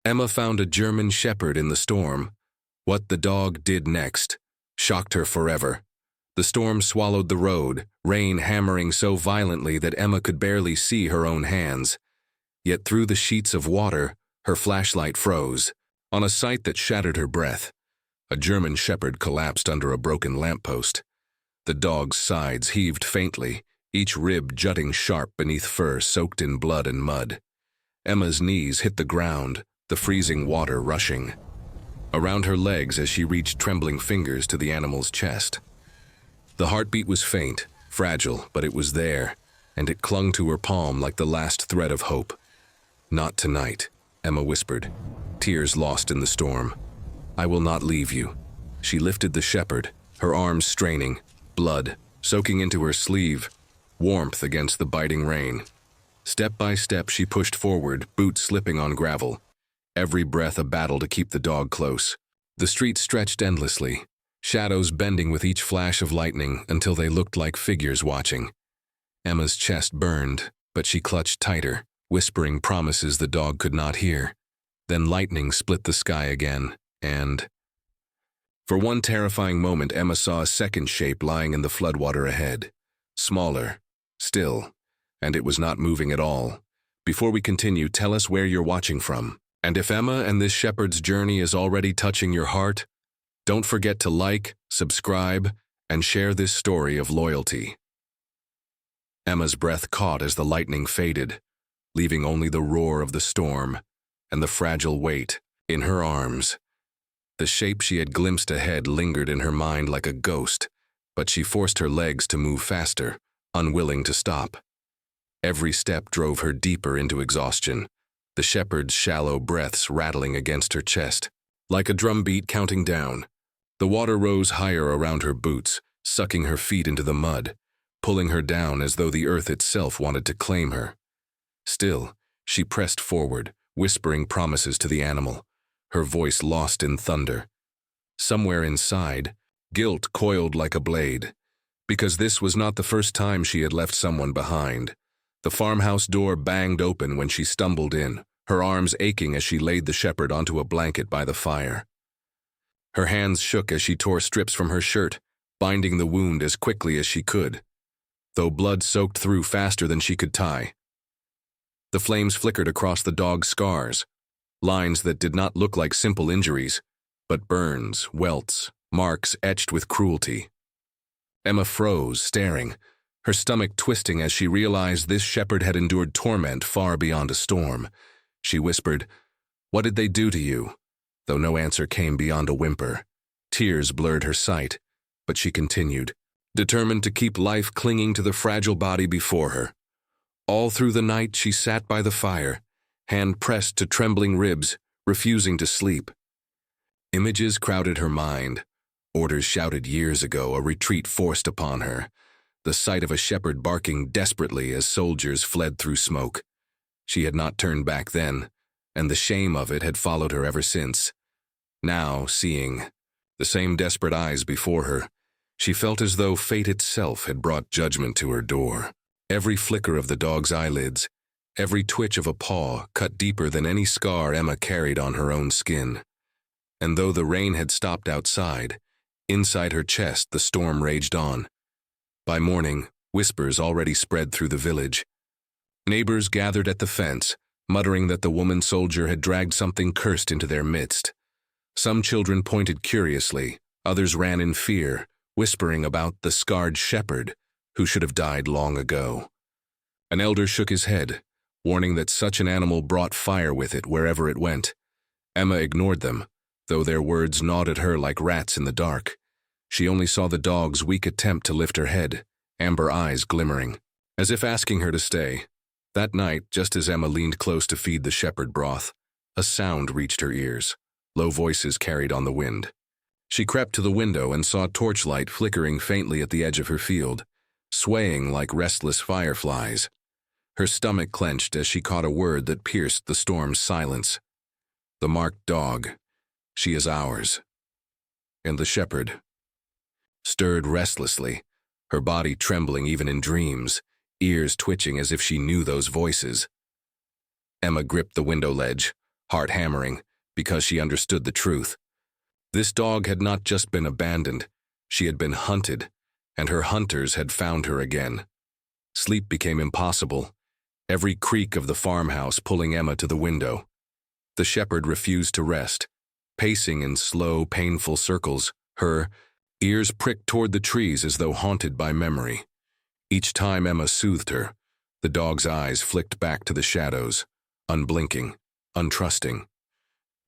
Emma found a German shepherd in the storm. What the dog did next shocked her forever. The storm swallowed the road, rain hammering so violently that Emma could barely see her own hands. Yet through the sheets of water, her flashlight froze. On a sight that shattered her breath, a German shepherd collapsed under a broken lamppost. The dog's sides heaved faintly, each rib jutting sharp beneath fur soaked in blood and mud. Emma's knees hit the ground, the freezing water rushing around her legs as she reached trembling fingers to the animal's chest. The heartbeat was faint, fragile, but it was there, and it clung to her palm like the last thread of hope. "Not tonight," Emma whispered, tears lost in the storm. "I will not leave you." She lifted the shepherd, her arms straining, blood soaking into her sleeve, warmth against the biting rain. Step by step she pushed forward, boots slipping on gravel, every breath a battle to keep the dog close. The street stretched endlessly, shadows bending with each flash of lightning until they looked like figures watching. Emma's chest burned, but she clutched tighter, whispering promises the dog could not hear. Then lightning split the sky again, and for one terrifying moment Emma saw a second shape lying in the floodwater ahead. Smaller, still, and it was not moving at all. Before we continue, tell us where you're watching from. And if Emma and this shepherd's journey is already touching your heart, don't forget to like, subscribe, and share this story of loyalty. Emma's breath caught as the lightning faded, leaving only the roar of the storm and the fragile weight in her arms. The shape she had glimpsed ahead lingered in her mind like a ghost, but she forced her legs to move faster, unwilling to stop. Every step drove her deeper into exhaustion, the shepherd's shallow breaths rattling against her chest. Like a drumbeat counting down, the water rose higher around her boots, sucking her feet into the mud, pulling her down as though the earth itself wanted to claim her. Still, she pressed forward, whispering promises to the animal, her voice lost in thunder. Somewhere inside, guilt coiled like a blade, because this was not the first time she had left someone behind. The farmhouse door banged open when she stumbled in, her arms aching as she laid the shepherd onto a blanket by the fire. Her hands shook as she tore strips from her shirt, binding the wound as quickly as she could, though blood soaked through faster than she could tie. The flames flickered across the dog's scars, lines that did not look like simple injuries, but burns, welts, marks etched with cruelty. Emma froze, staring, her stomach twisting as she realized this shepherd had endured torment far beyond a storm. She whispered, "What did they do to you?" Though no answer came beyond a whimper. Tears blurred her sight, but she continued, determined to keep life clinging to the fragile body before her. All through the night she sat by the fire, hand pressed to trembling ribs, refusing to sleep. Images crowded her mind, orders shouted years ago, a retreat forced upon her, the sight of a shepherd barking desperately as soldiers fled through smoke. She had not turned back then, and the shame of it had followed her ever since. Now, seeing the same desperate eyes before her, she felt as though fate itself had brought judgment to her door. Every flicker of the dog's eyelids, every twitch of a paw cut deeper than any scar Emma carried on her own skin. And though the rain had stopped outside, inside her chest the storm raged on. By morning, whispers already spread through the village. Neighbors gathered at the fence, muttering that the woman soldier had dragged something cursed into their midst. Some children pointed curiously, others ran in fear, whispering about the scarred shepherd who should have died long ago. An elder shook his head, warning that such an animal brought fire with it wherever it went. Emma ignored them, though their words gnawed at her like rats in the dark. She only saw the dog's weak attempt to lift her head, amber eyes glimmering, as if asking her to stay. That night, just as Emma leaned close to feed the shepherd broth, a sound reached her ears. Low voices carried on the wind. She crept to the window and saw torchlight flickering faintly at the edge of her field, swaying like restless fireflies. Her stomach clenched as she caught a word that pierced the storm's silence. The marked dog. She is ours. And the shepherd stirred restlessly, her body trembling even in dreams, ears twitching as if she knew those voices. Emma gripped the window ledge, heart hammering, because she understood the truth. This dog had not just been abandoned, she had been hunted, and her hunters had found her again. Sleep became impossible, every creak of the farmhouse pulling Emma to the window. The shepherd refused to rest, pacing in slow, painful circles, her ears pricked toward the trees as though haunted by memory. Each time Emma soothed her, the dog's eyes flicked back to the shadows, unblinking, untrusting.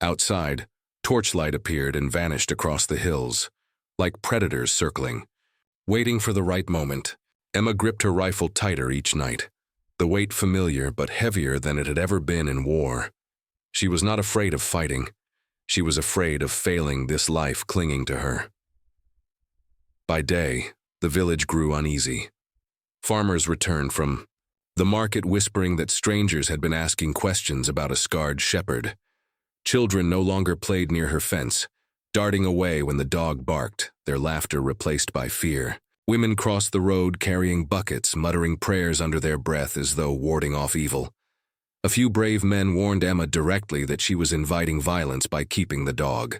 Outside, torchlight appeared and vanished across the hills, like predators circling. Waiting for the right moment, Emma gripped her rifle tighter each night, the weight familiar but heavier than it had ever been in war. She was not afraid of fighting. She was afraid of failing this life clinging to her. By day, the village grew uneasy. Farmers returned from the market whispering that strangers had been asking questions about a scarred shepherd. Children no longer played near her fence, darting away when the dog barked, their laughter replaced by fear. Women crossed the road carrying buckets, muttering prayers under their breath as though warding off evil. A few brave men warned Emma directly that she was inviting violence by keeping the dog.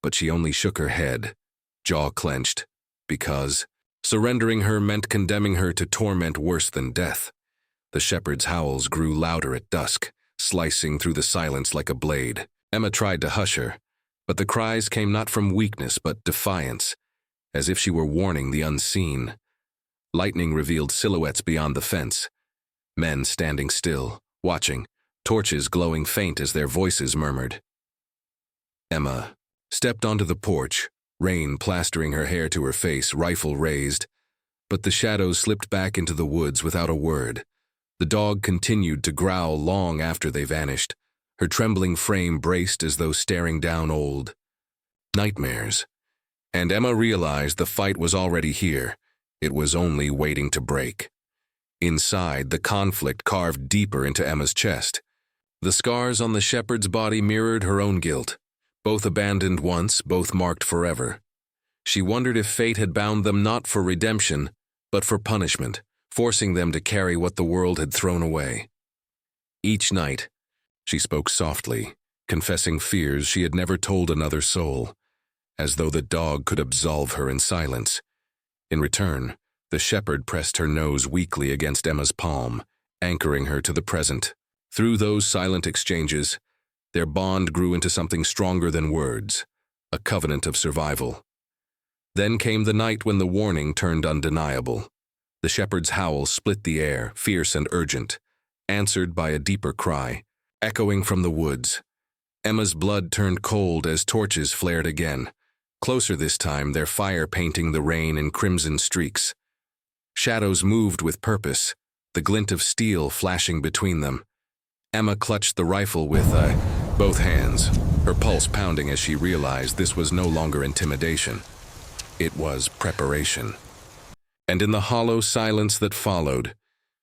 But she only shook her head, jaw clenched, because surrendering her meant condemning her to torment worse than death. The shepherd's howls grew louder at dusk, slicing through the silence like a blade. Emma tried to hush her, but the cries came not from weakness but defiance, as if she were warning the unseen. Lightning revealed silhouettes beyond the fence. Men standing still, watching, torches glowing faint as their voices murmured. Emma stepped onto the porch, rain plastering her hair to her face, rifle raised. But the shadows slipped back into the woods without a word. The dog continued to growl long after they vanished, her trembling frame braced as though staring down old nightmares. And Emma realized the fight was already here. It was only waiting to break. Inside, the conflict carved deeper into Emma's chest. The scars on the shepherd's body mirrored her own guilt. Both abandoned once, both marked forever. She wondered if fate had bound them not for redemption, but for punishment, forcing them to carry what the world had thrown away. Each night, she spoke softly, confessing fears she had never told another soul, as though the dog could absolve her in silence. In return, the shepherd pressed her nose weakly against Emma's palm, anchoring her to the present. Through those silent exchanges, their bond grew into something stronger than words, a covenant of survival. Then came the night when the warning turned undeniable. The shepherd's howl split the air, fierce and urgent, answered by a deeper cry, echoing from the woods. Emma's blood turned cold as torches flared again, closer this time, their fire painting the rain in crimson streaks. Shadows moved with purpose, the glint of steel flashing between them. Emma clutched the rifle with both hands, her pulse pounding as she realized this was no longer intimidation. It was preparation. And in the hollow silence that followed,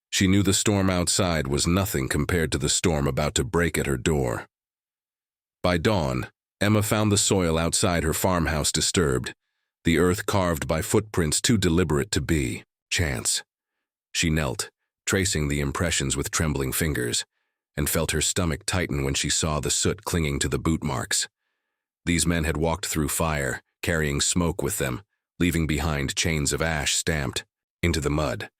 she knew the storm outside was nothing compared to the storm about to break at her door. By dawn, Emma found the soil outside her farmhouse disturbed, the earth carved by footprints too deliberate to be chance. She knelt, tracing the impressions with trembling fingers, and felt her stomach tighten when she saw the soot clinging to the boot marks. These men had walked through fire, carrying smoke with them, leaving behind chains of ash stamped into the mud.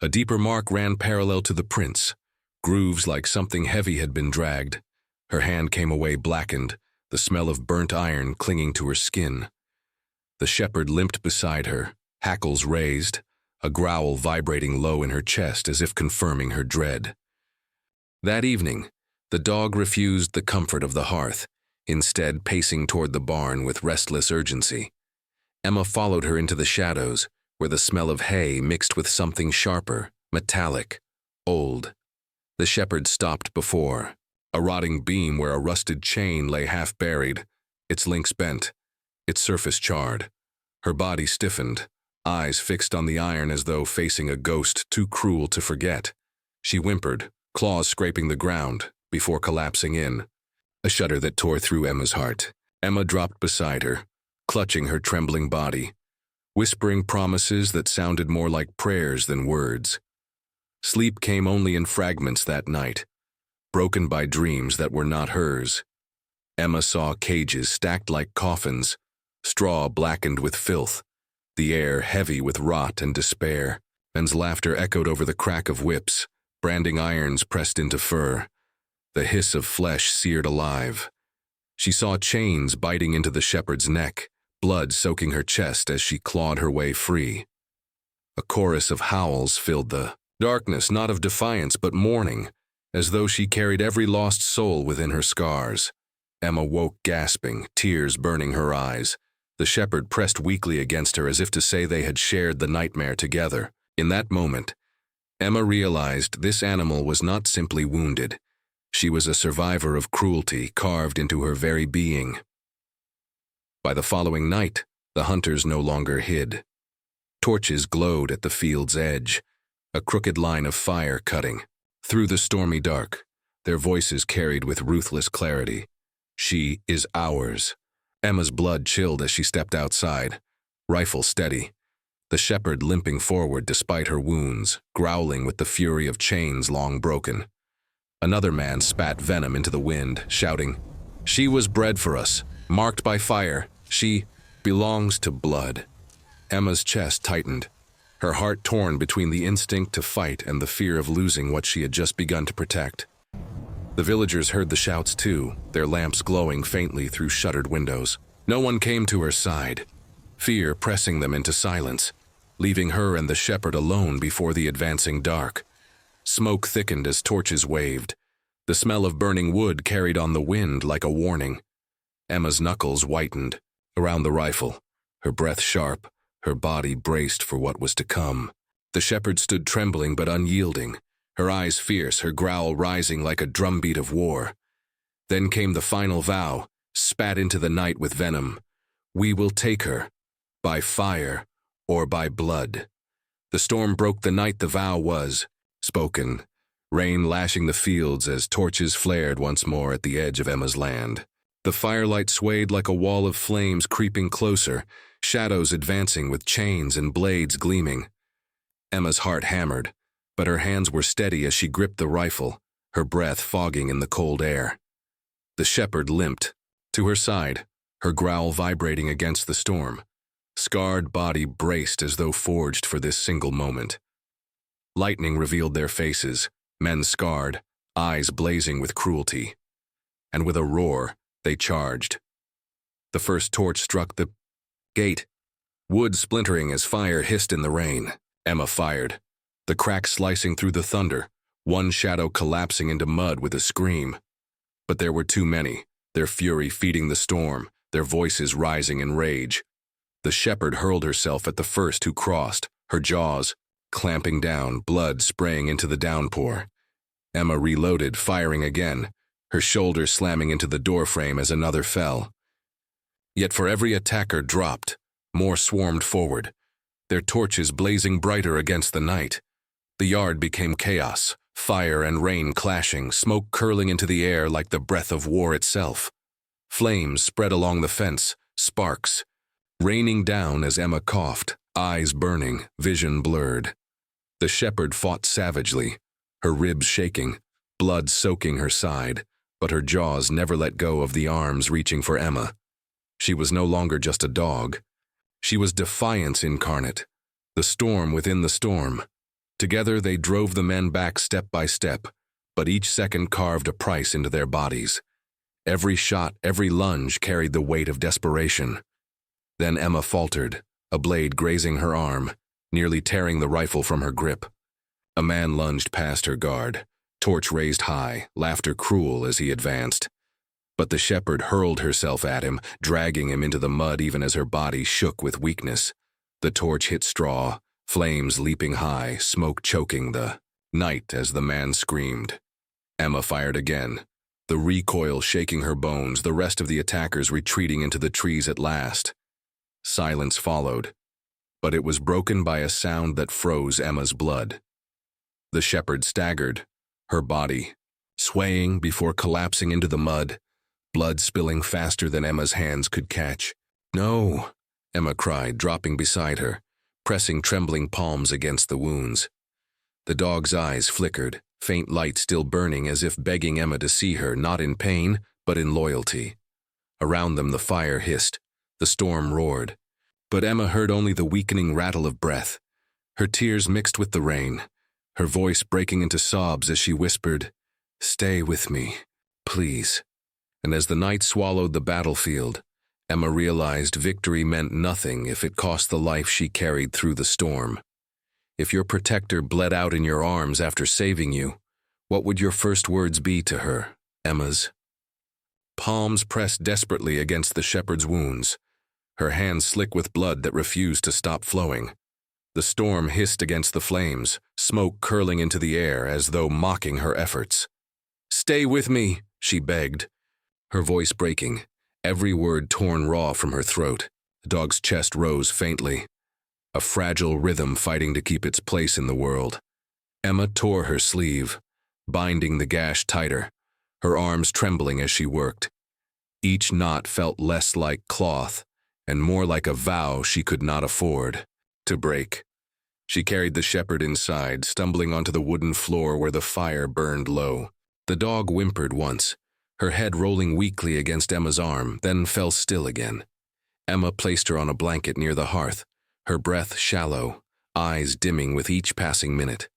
A deeper mark ran parallel to the prints, grooves like something heavy had been dragged. Her hand came away blackened, the smell of burnt iron clinging to her skin. The shepherd limped beside her, hackles raised, a growl vibrating low in her chest as if confirming her dread. That evening, the dog refused the comfort of the hearth, instead pacing toward the barn with restless urgency. Emma followed her into the shadows, where the smell of hay mixed with something sharper, metallic, old. The shepherd stopped before a rotting beam where a rusted chain lay half buried, its links bent, its surface charred. Her body stiffened, eyes fixed on the iron as though facing a ghost too cruel to forget. She whimpered, claws scraping the ground, before collapsing in. A shudder that tore through Emma's heart. Emma dropped beside her, clutching her trembling body, whispering promises that sounded more like prayers than words. Sleep came only in fragments that night. broken by dreams that were not hers. Emma saw cages stacked like coffins, straw blackened with filth, the air heavy with rot and despair. Men's laughter echoed over the crack of whips, branding irons pressed into fur, the hiss of flesh seared alive. She saw chains biting into the shepherd's neck, blood soaking her chest as she clawed her way free. A chorus of howls filled the darkness, not of defiance but mourning, as though she carried every lost soul within her scars. Emma woke gasping, tears burning her eyes. The shepherd pressed weakly against her as if to say they had shared the nightmare together. In that moment, Emma realized this animal was not simply wounded. She was a survivor of cruelty carved into her very being. By the following night, the hunters no longer hid. Torches glowed at the field's edge, a crooked line of fire cutting. Through the stormy dark, their voices carried with ruthless clarity. "She is ours." Emma's blood chilled as she stepped outside, rifle steady, the shepherd limping forward despite her wounds, growling with the fury of chains long broken. Another man spat venom into the wind, shouting, "She was bred for us, marked by fire. She belongs to blood." Emma's chest tightened, her heart torn between the instinct to fight and the fear of losing what she had just begun to protect. The villagers heard the shouts too, their lamps glowing faintly through shuttered windows. No one came to her side, fear pressing them into silence, leaving her and the shepherd alone before the advancing dark. Smoke thickened as torches waved. The smell of burning wood carried on the wind like a warning. Emma's knuckles whitened around the rifle, her breath sharp, her body braced for what was to come. The shepherd stood trembling but unyielding, her eyes fierce, her growl rising like a drumbeat of war. Then came the final vow, spat into the night with venom. "We will take her, by fire or by blood." The storm broke the night the vow was spoken, rain lashing the fields as torches flared once more at the edge of Emma's land. The firelight swayed like a wall of flames creeping closer, shadows advancing with chains and blades gleaming. Emma's heart hammered, but her hands were steady as she gripped the rifle, her breath fogging in the cold air. The shepherd limped to her side, her growl vibrating against the storm. Scarred body braced as though forged for this single moment. Lightning revealed their faces, men scarred, eyes blazing with cruelty. And with a roar, they charged. The first torch struck the gate, wood splintering as fire hissed in the rain. Emma fired, the crack slicing through the thunder, one shadow collapsing into mud with a scream. But there were too many, their fury feeding the storm, their voices rising in rage. The shepherd hurled herself at the first who crossed, her jaws clamping down, blood spraying into the downpour. Emma reloaded, firing again, her shoulder slamming into the doorframe as another fell. Yet for every attacker dropped, more swarmed forward, their torches blazing brighter against the night. The yard became chaos, fire and rain clashing, smoke curling into the air like the breath of war itself. Flames spread along the fence, sparks, raining down as Emma coughed, eyes burning, vision blurred. The shepherd fought savagely, her ribs shaking, blood soaking her side, but her jaws never let go of the arms reaching for Emma. She was no longer just a dog. She was defiance incarnate, the storm within the storm. Together they drove the men back step by step, but each second carved a price into their bodies. Every shot, every lunge carried the weight of desperation. Then Emma faltered, a blade grazing her arm, nearly tearing the rifle from her grip. A man lunged past her guard, torch raised high, laughter cruel as he advanced. But the shepherd hurled herself at him, dragging him into the mud even as her body shook with weakness. The torch hit straw, flames leaping high, smoke choking the night as the man screamed. Emma fired again, the recoil shaking her bones, the rest of the attackers retreating into the trees at last. Silence followed, but it was broken by a sound that froze Emma's blood. The shepherd staggered, her body swaying before collapsing into the mud, blood spilling faster than Emma's hands could catch. "No," Emma cried, dropping beside her, pressing trembling palms against the wounds. The dog's eyes flickered, faint light still burning as if begging Emma to see her, not in pain, but in loyalty. Around them the fire hissed, the storm roared. But Emma heard only the weakening rattle of breath. Her tears mixed with the rain, her voice breaking into sobs as she whispered, "Stay with me, please." And as the night swallowed the battlefield, Emma realized victory meant nothing if it cost the life she carried through the storm. If your protector bled out in your arms after saving you, what would your first words be to her, Emma's? Palms pressed desperately against the shepherd's wounds, her hands slick with blood that refused to stop flowing. The storm hissed against the flames, smoke curling into the air as though mocking her efforts. "Stay with me," she begged, her voice breaking, every word torn raw from her throat. The dog's chest rose faintly, a fragile rhythm fighting to keep its place in the world. Emma tore her sleeve, binding the gash tighter, her arms trembling as she worked. Each knot felt less like cloth and more like a vow she could not afford to break. She carried the shepherd inside, stumbling onto the wooden floor where the fire burned low. The dog whimpered once, her head rolling weakly against Emma's arm, then fell still again. Emma placed her on a blanket near the hearth, her breath shallow, eyes dimming with each passing minute.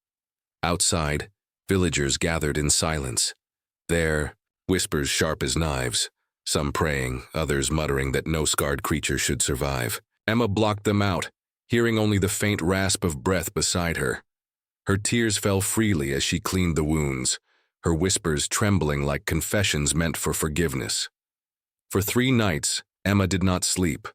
Outside, villagers gathered in silence. There, whispers sharp as knives, some praying, others muttering that no scarred creature should survive. Emma blocked them out, hearing only the faint rasp of breath beside her. Her tears fell freely as she cleaned the wounds, her whispers trembling like confessions meant for forgiveness. For 3 nights, Emma did not sleep,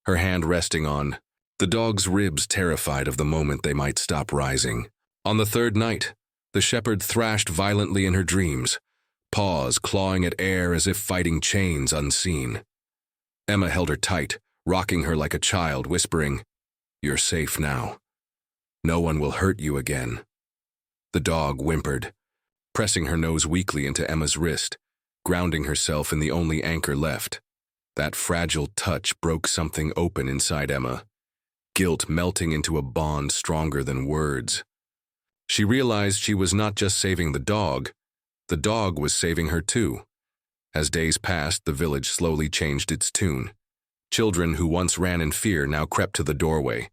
her hand resting on the dog's ribs, terrified of the moment they might stop rising. On the 3rd night, the shepherd thrashed violently in her dreams, paws clawing at air as if fighting chains unseen. Emma held her tight, rocking her like a child, whispering, "You're safe now. No one will hurt you again." The dog whimpered, pressing her nose weakly into Emma's wrist, grounding herself in the only anchor left. That fragile touch broke something open inside Emma, guilt melting into a bond stronger than words. She realized she was not just saving the dog was saving her too. As days passed, the village slowly changed its tune. Children who once ran in fear now crept to the doorway,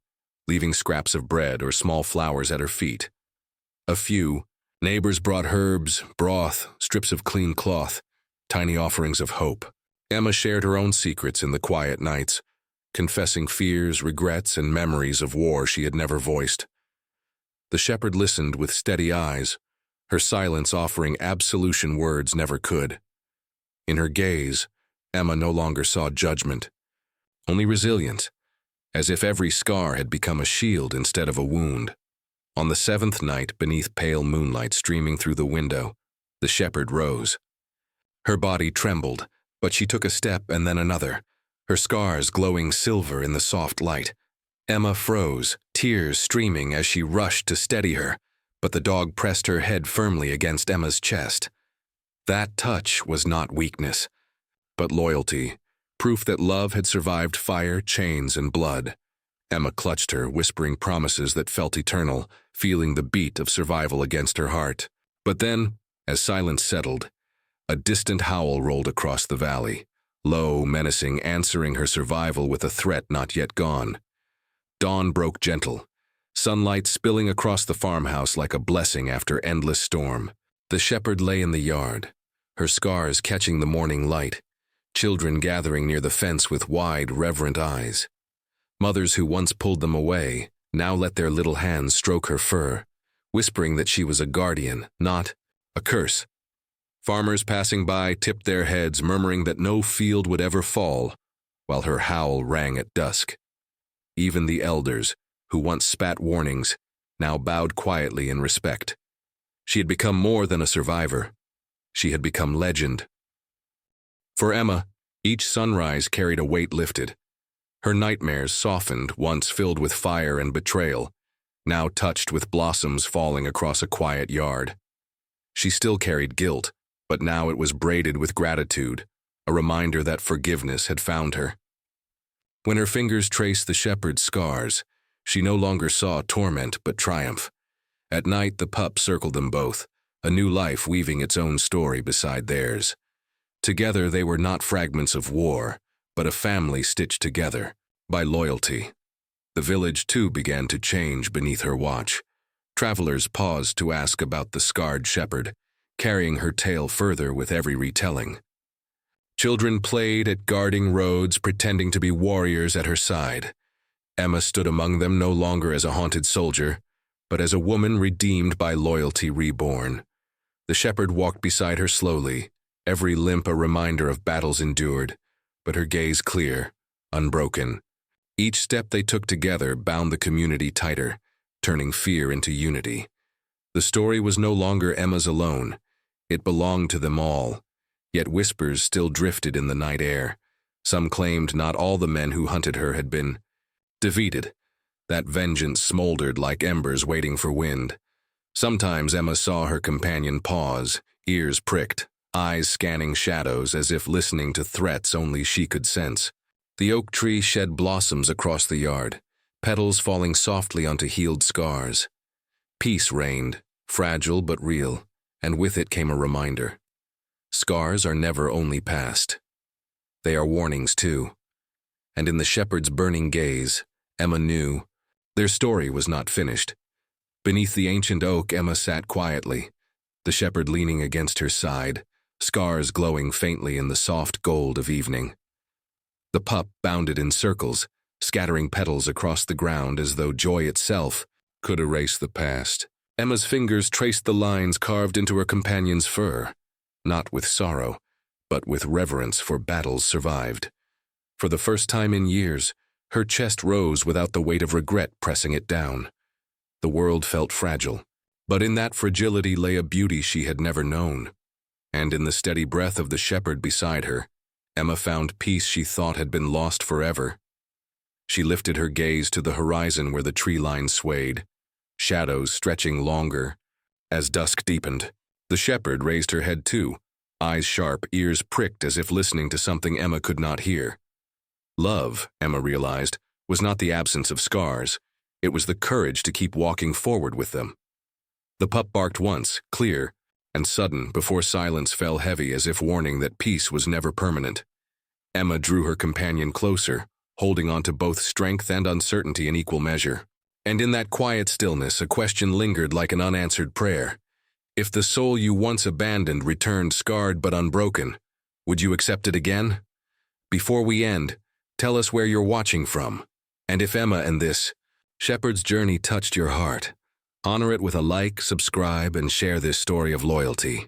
leaving scraps of bread or small flowers at her feet. A few neighbors brought herbs, broth, strips of clean cloth, tiny offerings of hope. Emma shared her own secrets in the quiet nights, confessing fears, regrets, and memories of war she had never voiced. The shepherd listened with steady eyes, her silence offering absolution words never could. In her gaze, Emma no longer saw judgment, only resilience, as if every scar had become a shield instead of a wound. On the 7th night, beneath pale moonlight streaming through the window, the shepherd rose. Her body trembled, but she took a step and then another, her scars glowing silver in the soft light. Emma froze, tears streaming as she rushed to steady her, but the dog pressed her head firmly against Emma's chest. That touch was not weakness, but loyalty, proof that love had survived fire, chains, and blood. Emma clutched her, whispering promises that felt eternal, feeling the beat of survival against her heart. But then, as silence settled, a distant howl rolled across the valley, low, menacing, answering her survival with a threat not yet gone. Dawn broke gentle, sunlight spilling across the farmhouse like a blessing after endless storm. The shepherd lay in the yard, her scars catching the morning light, children gathering near the fence with wide, reverent eyes. Mothers who once pulled them away now let their little hands stroke her fur, whispering that she was a guardian, not a curse. Farmers passing by tipped their heads, murmuring that no field would ever fall, while her howl rang at dusk. Even the elders, who once spat warnings, now bowed quietly in respect. She had become more than a survivor. She had become legend. For Emma, each sunrise carried a weight lifted. Her nightmares softened, once filled with fire and betrayal, now touched with blossoms falling across a quiet yard. She still carried guilt, but now it was braided with gratitude, a reminder that forgiveness had found her. When her fingers traced the shepherd's scars, she no longer saw torment but triumph. At night, the pup circled them both, a new life weaving its own story beside theirs. Together they were not fragments of war, but a family stitched together by loyalty. The village too began to change beneath her watch. Travelers paused to ask about the scarred shepherd, carrying her tale further with every retelling. Children played at guarding roads, pretending to be warriors at her side. Emma stood among them no longer as a haunted soldier, but as a woman redeemed by loyalty reborn. The shepherd walked beside her slowly, every limp a reminder of battles endured, but her gaze clear, unbroken. Each step they took together bound the community tighter, turning fear into unity. The story was no longer Emma's alone. It belonged to them all, yet whispers still drifted in the night air. Some claimed not all the men who hunted her had been defeated. That vengeance smoldered like embers waiting for wind. Sometimes Emma saw her companion pause, ears pricked, eyes scanning shadows as if listening to threats only she could sense. The oak tree shed blossoms across the yard, petals falling softly onto healed scars. Peace reigned, fragile but real, and with it came a reminder. Scars are never only past. They are warnings too. And in the shepherd's burning gaze, Emma knew their story was not finished. Beneath the ancient oak, Emma sat quietly, the shepherd leaning against her side, scars glowing faintly in the soft gold of evening. The pup bounded in circles, scattering petals across the ground as though joy itself could erase the past. Emma's fingers traced the lines carved into her companion's fur, not with sorrow, but with reverence for battles survived. For the first time in years, her chest rose without the weight of regret pressing it down. The world felt fragile, but in that fragility lay a beauty she had never known. And in the steady breath of the shepherd beside her, Emma found peace she thought had been lost forever. She lifted her gaze to the horizon where the tree line swayed, shadows stretching longer. As dusk deepened, the shepherd raised her head too, eyes sharp, ears pricked as if listening to something Emma could not hear. Love, Emma realized, was not the absence of scars. It was the courage to keep walking forward with them. The pup barked once, clear and sudden, before silence fell heavy as if warning that peace was never permanent. Emma drew her companion closer, holding on to both strength and uncertainty in equal measure. And in that quiet stillness, a question lingered like an unanswered prayer. If the soul you once abandoned returned scarred but unbroken, would you accept it again? Before we end, tell us where you're watching from. And if Emma and this shepherd's journey touched your heart, honor it with a like, subscribe, and share this story of loyalty.